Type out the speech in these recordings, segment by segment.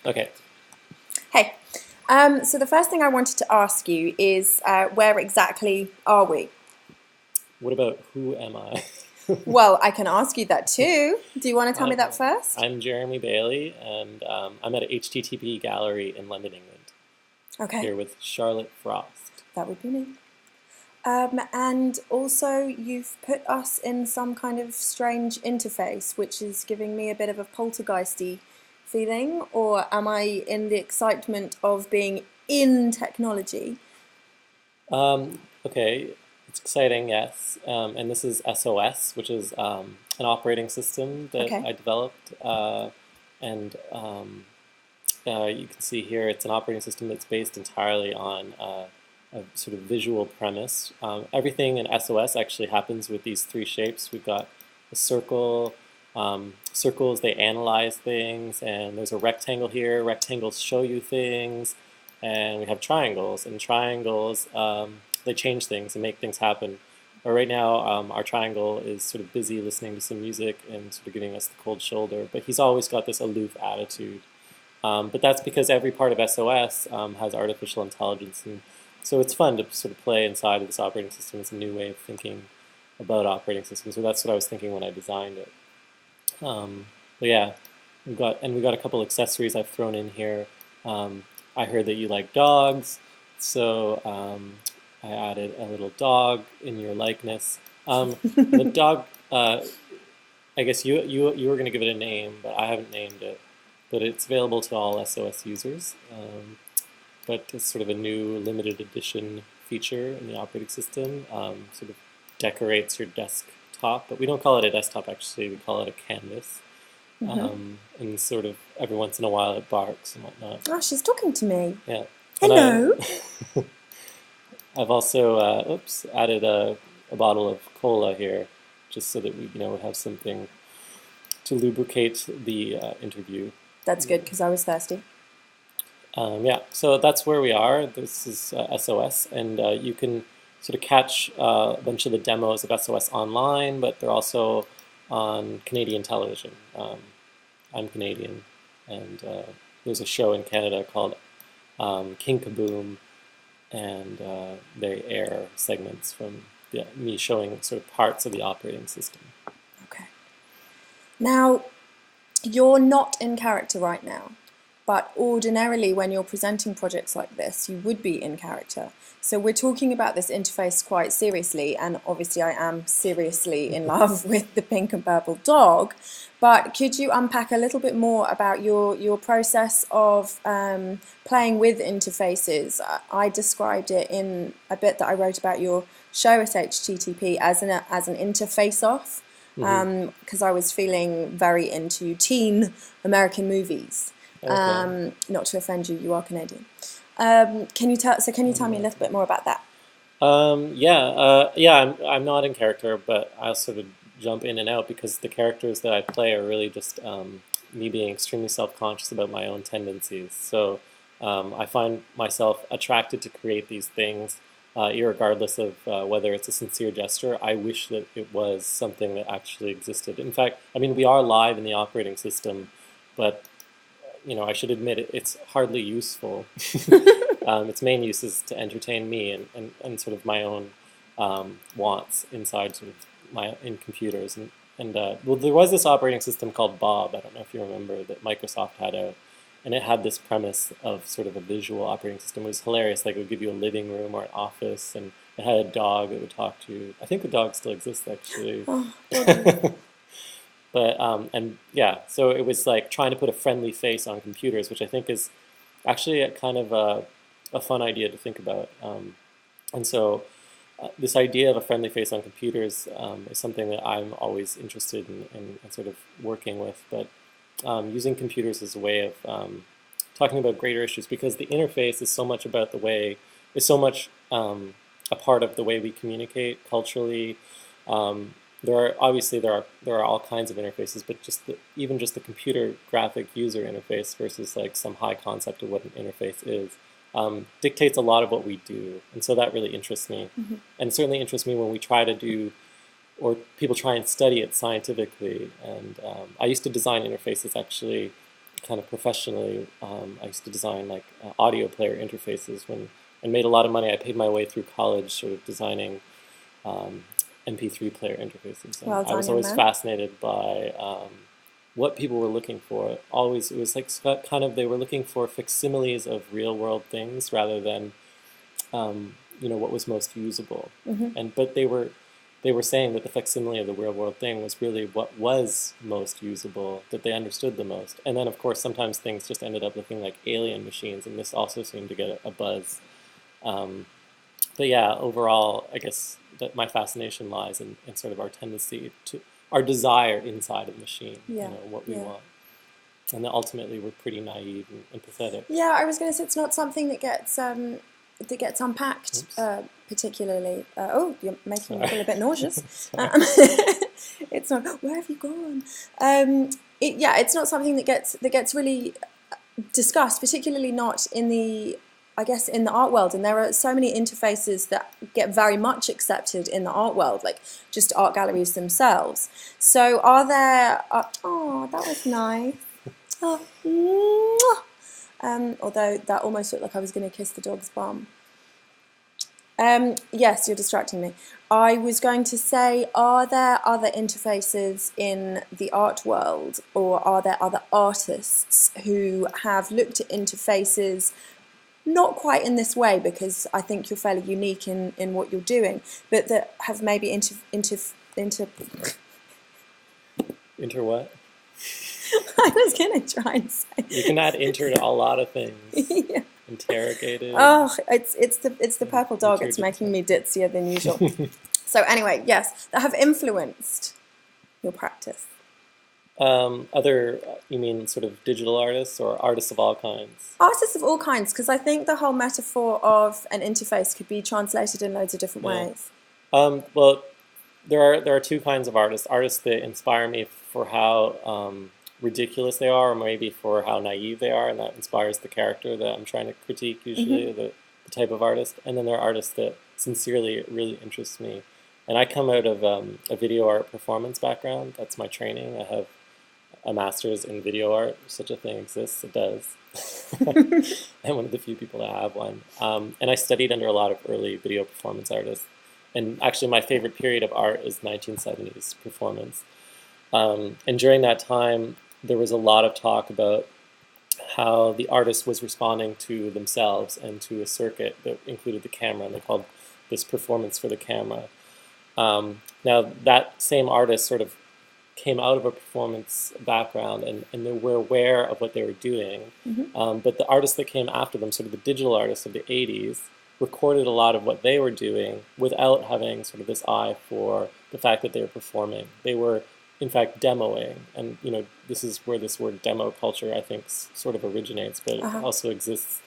Okay. Hey, so the first thing I wanted to ask you is where exactly are we? What about who am I? Well, I can ask you that too. Do you want to tell me I'm, that first? I'm Jeremy Bailey, and I'm at a HTTP gallery in London, England, Okay, here with Charlotte Frost. that would be me. And also, you've put us in some kind of strange interface, which is giving me a bit of a poltergeisty feeling. Or am I in the excitement of being in technology? Okay, it's exciting, yes. And this is SOS, which is an operating system that Okay. I developed. And You can see here it's an operating system that's based entirely on a sort of visual premise. Everything in SOS actually happens with these three shapes. We've got a circle. Circles, they analyze things, and there's a rectangle here. Rectangles show you things, and we have triangles. And triangles, they change things and make things happen. But right now, our triangle is sort of busy listening to some music and sort of giving us the cold shoulder. But he's always got this aloof attitude. But that's because every part of SOS has artificial intelligence, and so it's fun to sort of play inside of this operating system. It's a new way of thinking about operating systems. So that's what I was thinking when I designed it. But yeah, we got a couple accessories I've thrown in here. I heard that you like dogs, so I added a little dog in your likeness. The dog, I guess you were going to give it a name, but I haven't named it. But it's available to all SOS users. But it's sort of a new limited edition feature in the operating system. Sort of decorates your desktop, but we don't call it a desktop actually. We call it a canvas. And sort of every once in a while it barks and whatnot. Oh, she's talking to me. Yeah. And Hello. I've also added a bottle of cola here, just so that we have something to lubricate the interview. That's good because I was thirsty. Yeah, so that's where we are. This is SOS, and you can sort of catch a bunch of the demos of SOS online, but they're also on Canadian television. I'm Canadian, and there's a show in Canada called King Kaboom, and they air segments from me showing sort of parts of the operating system. Okay. Now, you're not in character right now, but ordinarily when you're presenting projects like this, you would be in character. So we're talking about this interface quite seriously, and obviously I am seriously in love with the pink and purple dog, but could you unpack a little bit more about your process of playing with interfaces? I described it in a bit that I wrote about your show at HTTP as an interface off, because I was feeling very into teen American movies. Okay. Not to offend you, you are Canadian. Can you tell me a little bit more about that? Yeah. I'm not in character, but I'll sort of jump in and out because the characters that I play are really just me being extremely self-conscious about my own tendencies. So I find myself attracted to create these things, irregardless of whether it's a sincere gesture. I wish that it was something that actually existed. In fact, I mean, we are live in the operating system, but I should admit it's hardly useful. Its main use is to entertain me and sort of my own wants inside sort of in computers. Well, there was this operating system called Bob. I don't know if you remember that Microsoft had out, and it had this premise of sort of a visual operating system. It was hilarious. Like it would give you a living room or an office, and it had a dog that would talk to you. I think the dog still exists actually. Oh, But and yeah, so it was like trying to put a friendly face on computers, which I think is actually a kind of a fun idea to think about. And so this idea of a friendly face on computers is something that I'm always interested in sort of working with. But using computers as a way of talking about greater issues, because the interface is so much about is so much a part of the way we communicate culturally. There are all kinds of interfaces, but even just the computer graphic user interface versus like some high concept of what an interface is dictates a lot of what we do, and so that really interests me, and certainly interests me when we try to do, or people try and study it scientifically. And I used to design interfaces actually kind of professionally, I used to design like audio player interfaces and made a lot of money. I paid my way through college sort of designing MP3 player interfaces. And Well I done, was young always man. fascinated by what people were looking for. Always, it was like kind of they were looking for facsimiles of real world things rather than what was most usable. But they were saying that the facsimile of the real world thing was really what was most usable, that they understood the most. And then, of course, sometimes things just ended up looking like alien machines, and this also seemed to get a buzz. But yeah, overall, I guess that my fascination lies in sort of our tendency to, our desire inside of the machine, Yeah, what we yeah. want. And then ultimately, we're pretty naive and pathetic. Yeah, I was going to say it's not something that gets unpacked particularly. Oh, you're making me feel a bit nauseous. It's not. Where have you gone? It's not something that gets really discussed, particularly not in the, I guess, in the art world. And there are so many interfaces that get very much accepted in the art world, like just art galleries themselves. So are there? Oh, that was nice. Oh, although that almost looked like I was going to kiss the dog's bum. Yes, you're distracting me. I was going to say, are there other interfaces in the art world, or are there other artists who have looked at interfaces not quite in this way, because I think you're fairly unique in what you're doing, but that have maybe Inter what? I was going to try and say. You can add inter to a lot of things. Yeah. Interrogated. Oh, it's the purple dog. It's making me ditzier than usual. So anyway, yes, that have influenced your practice. You mean sort of digital artists or artists of all kinds? Artists of all kinds, because I think the whole metaphor of an interface could be translated in loads of different ways. Well, there are two kinds of artists. Artists that inspire me for how ridiculous they are, or maybe for how naive they are, and that inspires the character that I'm trying to critique, usually, the type of artist. And then there are artists that sincerely really interest me. And I come out of a video art performance background. That's my training. I have a master's in video art. Such a thing exists. It does. I'm one of the few people that have one. And I studied under a lot of early video performance artists. And actually, my favorite period of art is 1970s performance. And during that time, there was a lot of talk about how the artist was responding to themselves and to a circuit that included the camera, and they called this performance for the camera. Now, that same artist sort of came out of a performance background, and they were aware of what they were doing. But the artists that came after them, sort of the digital artists of the 80s, recorded a lot of what they were doing without having sort of this eye for the fact that they were performing. They were, in fact, demoing. And, this is where this word demo culture, I think, sort of originates, but it also exists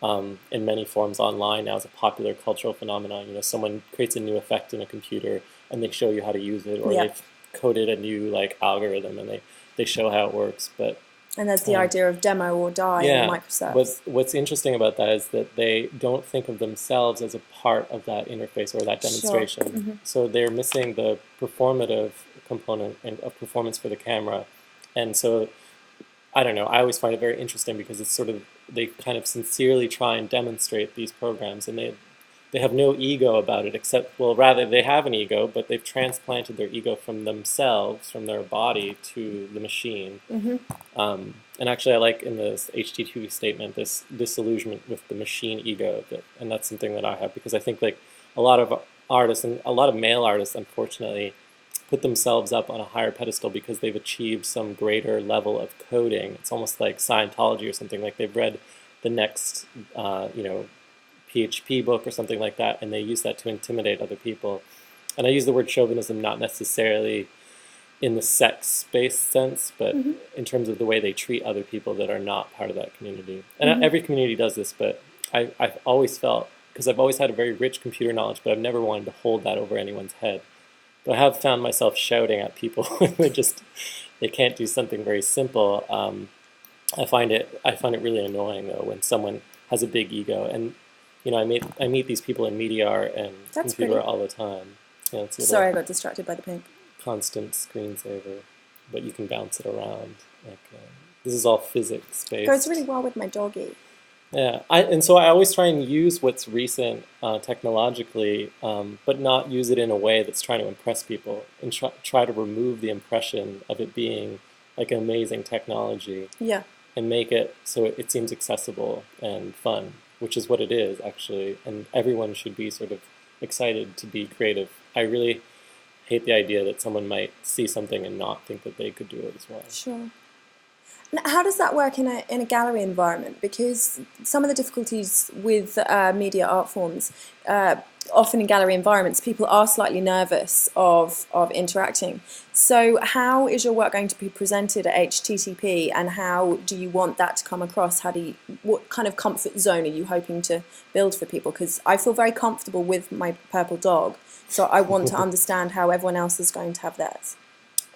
in many forms online now as a popular cultural phenomenon. Someone creates a new effect in a computer and they show you how to use it, or they've coded a new algorithm and they show how it works. And there's the idea of demo or die in Microsoft. What's interesting about that is that they don't think of themselves as a part of that interface or that demonstration. So they're missing the performative component of performance for the camera. And so, I don't know, I always find it very interesting because it's sort of, they kind of sincerely try and demonstrate these programs, and they have no ego about it, except, well, rather they have an ego, but they've transplanted their ego from themselves, from their body, to the machine. And actually, I like in this HT2 statement this disillusionment with the machine ego, and that's something that I have, because I think a lot of artists, and a lot of male artists, unfortunately, put themselves up on a higher pedestal because they've achieved some greater level of coding. It's almost like Scientology or something, like they've read the next, PHP book or something like that, and they use that to intimidate other people. And I use the word chauvinism not necessarily in the sex-based sense, but in terms of the way they treat other people that are not part of that community. And every community does this, but I've always felt, because I've always had a very rich computer knowledge, but I've never wanted to hold that over anyone's head. But I have found myself shouting at people when they can't do something very simple. I find it really annoying though when someone has a big ego, and I meet these people in media art and computer art all the time. Sorry, I got distracted by the pink. Constant screensaver, but you can bounce it around. this is all physics Goes based. really well with my doggy. Yeah, and so I always try and use what's recent technologically, but not use it in a way that's trying to impress people, and try to remove the impression of it being like an amazing technology Yeah. and make it so it seems accessible and fun, which is what it is actually, and everyone should be sort of excited to be creative. I really hate the idea that someone might see something and not think that they could do it as well. Sure. How does that work in a gallery environment? Because some of the difficulties with media art forms, often in gallery environments, people are slightly nervous of interacting. So how is your work going to be presented at HTTP, and how do you want that to come across? What kind of comfort zone are you hoping to build for people? Because I feel very comfortable with my purple dog, so I want to understand how everyone else is going to have theirs.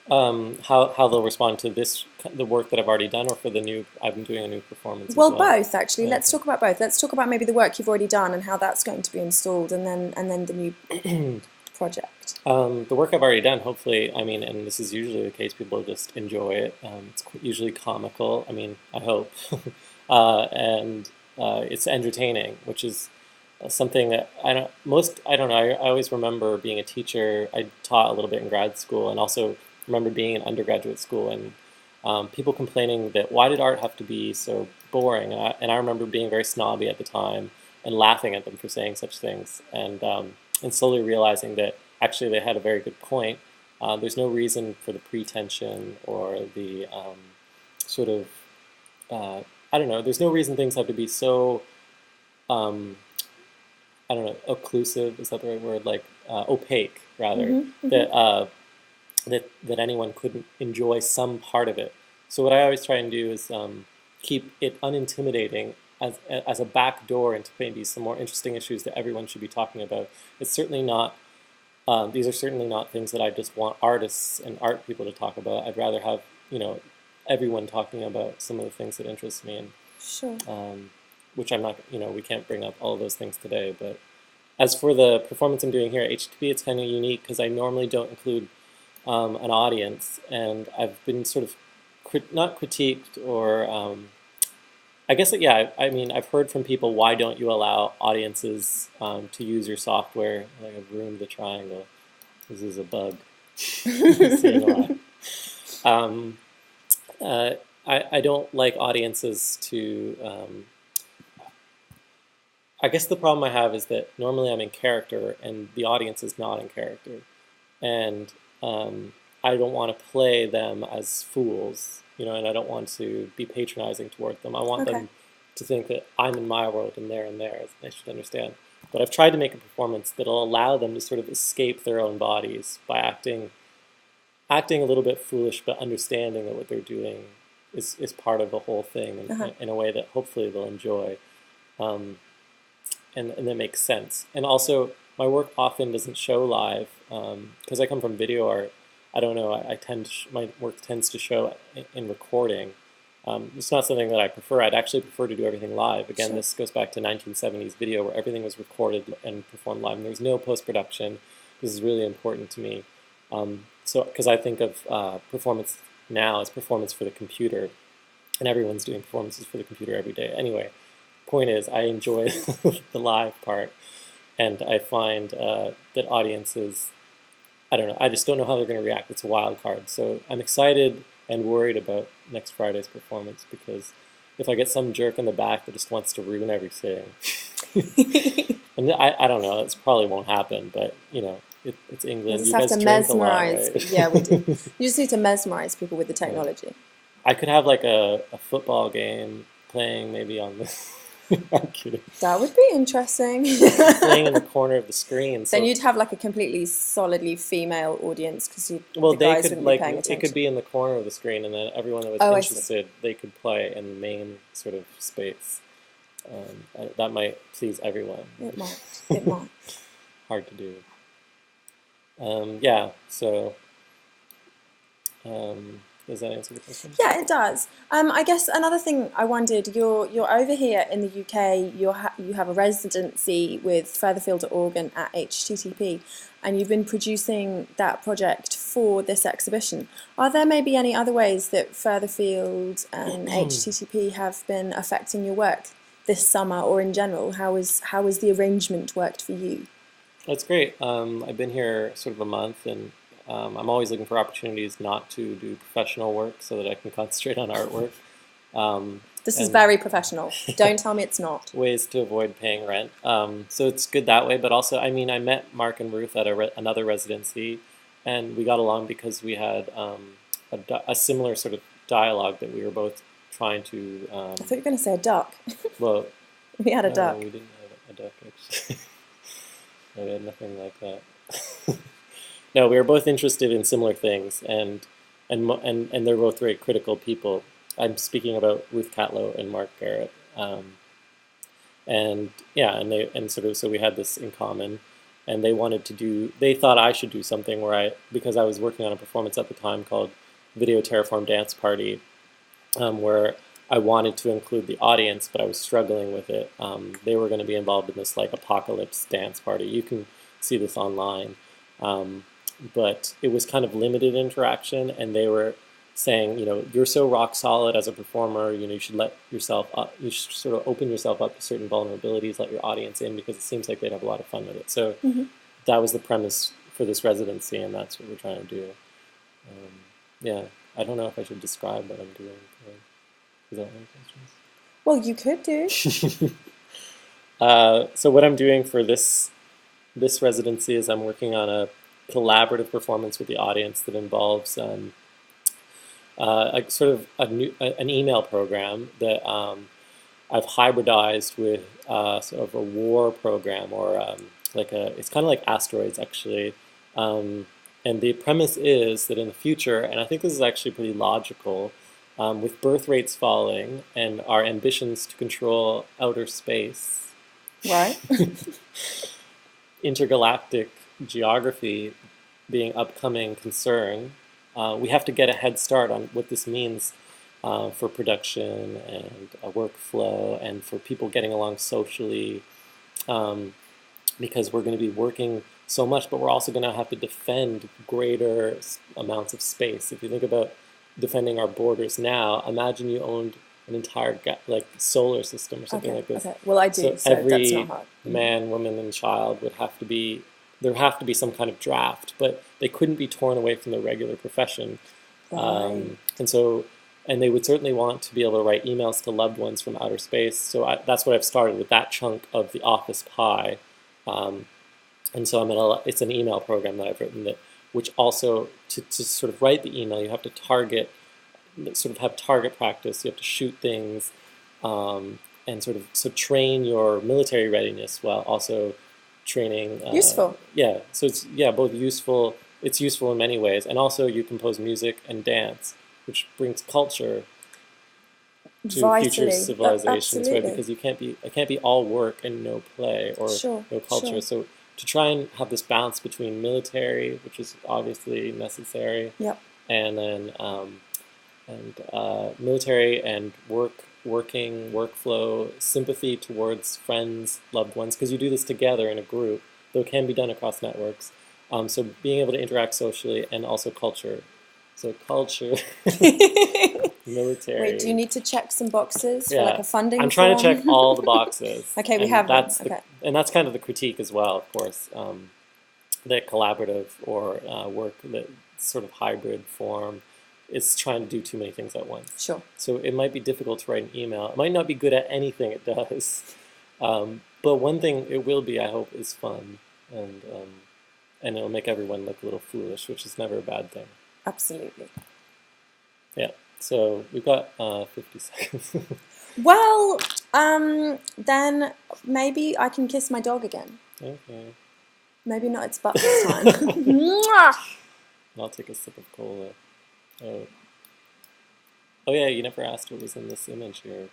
How they'll respond to the work that I've already done, or for the new, I've been doing a new performance as Well, well. both actually. Let's talk about both. Let's talk about maybe the work you've already done and how that's going to be installed, and then the new project. The work I've already done, hopefully, I mean, and this is usually the case, people just enjoy it. It's usually comical. I mean, I hope, and it's entertaining, which is something that I don't know. I always remember being a teacher. I taught a little bit in grad school, and also remember being in undergraduate school, and people complaining that why did art have to be so boring? And I remember being very snobby at the time and laughing at them for saying such things, and slowly realizing that actually they had a very good point. There's no reason for the pretension or the sort of I don't know. There's no reason things have to be so um, I don't know, occlusive, is that the right word? Like opaque, rather, Mm-hmm, that mm-hmm. that anyone couldn't enjoy some part of it. So what I always try and do is keep it unintimidating as a back door into maybe some more interesting issues that everyone should be talking about. It's certainly not. These are certainly not things that I just want artists and art people to talk about. I'd rather have everyone talking about some of the things that interest me, and Sure. which I'm not. We can't bring up all of those things today. But as for the performance I'm doing here at HTTP, it's kind of unique because I normally don't include an audience, and I've been sort of not critiqued or I guess yeah. I mean, I've heard from people, why don't you allow audiences to use your software? Like, I've ruined the triangle. This is a bug. Seeing a lot. Um, I don't like audiences to. I guess the problem I have is that normally I'm in character and the audience is not in character, and I don't want to play them as fools, and I don't want to be patronizing toward them. I want Okay. them to think that I'm in my world and they're in theirs. They should understand. But I've tried to make a performance that'll allow them to sort of escape their own bodies by acting a little bit foolish, but understanding that what they're doing is part of the whole thing Uh-huh. in a way that hopefully they'll enjoy. Um, and that makes sense. And also, my work often doesn't show live because I come from video art. I don't know. I tend to my work tends to show in recording. It's not something that I prefer. I'd actually prefer to do everything live. Again, Sure. this goes back to 1970s video where everything was recorded and performed live. And there's no post-production. This is really important to me. So, because I think of performance now as performance for the computer, and everyone's doing performances for the computer every day. Anyway, point is, I enjoy the live part, and I find that audiences, I don't know, I just don't know how they're going to react. It's a wild card. So I'm excited and worried about next Friday's performance, because if I get some jerk in the back that just wants to ruin everything, and I don't know, it probably won't happen, but it's You England. just You have guys to drink a lot, mesmerize. right? Yeah, we do. You just need to mesmerize people with the Yeah. technology. I could have like a football game playing maybe on the. I'm kidding. That would be interesting. Playing in the corner of the screen. Then So, you'd have like a completely solidly female audience because well, the they guys could wouldn't be paying it could attention. be in the corner of the screen, and then everyone that was Oh, I see. interested, they could play in the main sort of space. That might please everyone. It might. It might. Hard to do. Yeah. So, does that answer the question? Yeah, it does. I guess another thing I wondered, you're over here in the UK. You have a residency with Furtherfield at Organ at HTTP, and you've been producing that project for this exhibition. Are there maybe any other ways that Furtherfield and HTTP have been affecting your work this summer or in general? How is the arrangement worked for you? That's great. I've been here sort of a month, and I'm always looking for opportunities not to do professional work so that I can concentrate on artwork. This is very professional. Don't tell me it's not. Ways to avoid paying rent. So it's good that way, but also, I mean, I met Mark and Ruth at another residency, and we got along because we had a similar sort of dialogue that we were both trying to. I thought you were going to say a duck. Well, we had a duck. We didn't have a duck, actually. No, we had nothing like that. No, we were both interested in similar things, and they're both very critical people. I'm speaking about Ruth Catlow and Mark Garrett, and yeah, so we had this in common, and they thought I should do something because I was working on a performance at the time called Video Terraform Dance Party, where I wanted to include the audience, but I was struggling with it. They were going to be involved in this like apocalypse dance party. You can see this online, but it was kind of limited interaction, and they were saying, you're so rock solid as a performer, you should let yourself up, you should sort of open yourself up to certain vulnerabilities, let your audience in, because it seems like they'd have a lot of fun with it. So that was the premise for this residency, and that's what we're trying to do. Yeah, I don't know if I should describe what I'm doing. Is that any questions? Well, you could do. So what I'm doing for this residency is I'm working on a collaborative performance with the audience that involves an email program that I've hybridized with sort of a war program, or it's kind of like asteroids, actually. And the premise is that in the future, and I think this is actually pretty logical, with birth rates falling and our ambitions to control outer space, right? Intergalactic geography being upcoming concern, we have to get a head start on what this means for production and workflow, and for people getting along socially, because we're going to be working so much, but we're also going to have to defend greater amounts of space. If you think about defending our borders now, imagine you owned an entire solar system or something like this. Okay. Well, I do, so every that's not hard. Man, woman, and child would have to be, there would have to be some kind of draft, but they couldn't be torn away from their regular profession. Right. And they would certainly want to be able to write emails to loved ones from outer space. So that's what I've started with, that chunk of the office pie. And so it's an email program that I've written which also, to sort of write the email, you have to have target practice. You have to shoot things, and train your military readiness while also training. Useful. Yeah, so it's both useful. It's useful in many ways, and also you compose music and dance, which brings culture to future civilizations, right? Because it can't be all work and no play or no culture. Sure. So to try and have this balance between military, which is obviously necessary, and then military and working workflow, sympathy towards friends, loved ones, because you do this together in a group, though it can be done across networks. So being able to interact socially, and also culture. So culture, military. Wait, do you need to check some boxes for like a funding I'm trying form? to check all the boxes. Okay, we have them. And that's kind of the critique as well, of course, that collaborative or work, that sort of hybrid form, is trying to do too many things at once. Sure. So it might be difficult to write an email. It might not be good at anything it does. But one thing it will be, I hope, is fun. And it'll make everyone look a little foolish, which is never a bad thing. Absolutely. Yeah. So we've got 50 seconds. Well, then maybe I can kiss my dog again. Okay. Maybe not its butt this time. I'll take a sip of cola. Oh yeah, you never asked what was in this image here.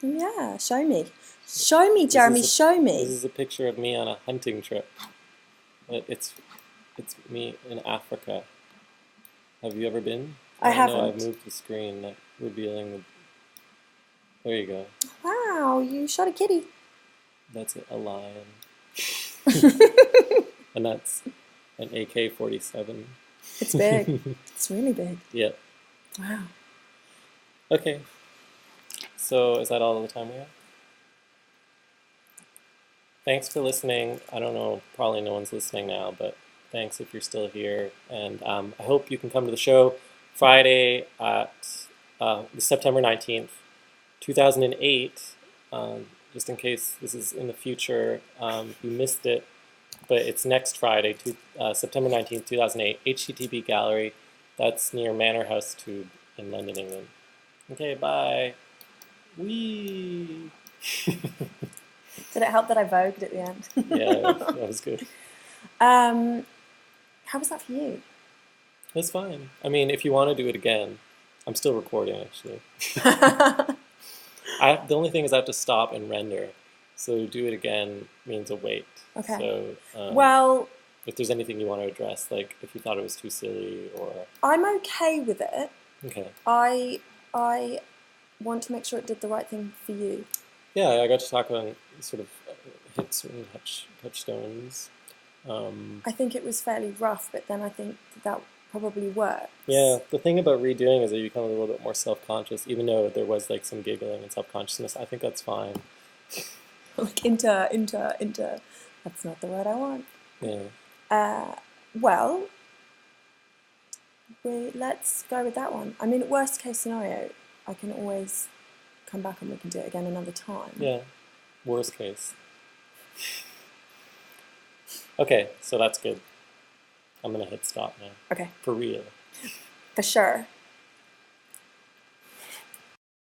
Yeah, show me. Show me, Jeremy, show me. This is a picture of me on a hunting trip. It's me in Africa. Have you ever been? I haven't. No, I've moved the screen, revealing the... There you go. Wow, you shot a kitty. That's a lion. And that's an AK-47. It's big. It's really big. Yep. Wow. Okay. So is that all the time we have? Thanks for listening. I don't know, probably no one's listening now, but thanks if you're still here. And I hope you can come to the show Friday at September 19th, 2008. Just in case this is in the future, you missed it, but it's next Friday, September 19th, 2008, HTTP Gallery. That's near Manor House Tube in London, England. Okay, bye. Whee! Did it help that I vogued at the end? Yeah, that was good. How was that for you? That's fine. I mean, if you want to do it again, I'm still recording actually. The only thing is I have to stop and render. So to do it again means a wait. Okay. So Well, if there's anything you want to address, like if you thought it was too silly or I'm okay with it. okay. I want to make sure it did the right thing for you. Yeah, I got to talk on sort of hit certain touchstones. I think it was fairly rough, but then I think that probably works. Yeah, the thing about redoing is that you become a little bit more self-conscious, even though there was like some giggling and self-consciousness. I think that's fine. Like inter. That's not the word I want. Yeah. Well, let's go with that one. I mean, worst case scenario, I can always come back and we can do it again another time. Yeah. Worst case. Okay, so that's good. I'm gonna hit stop now. Okay. For real. For sure.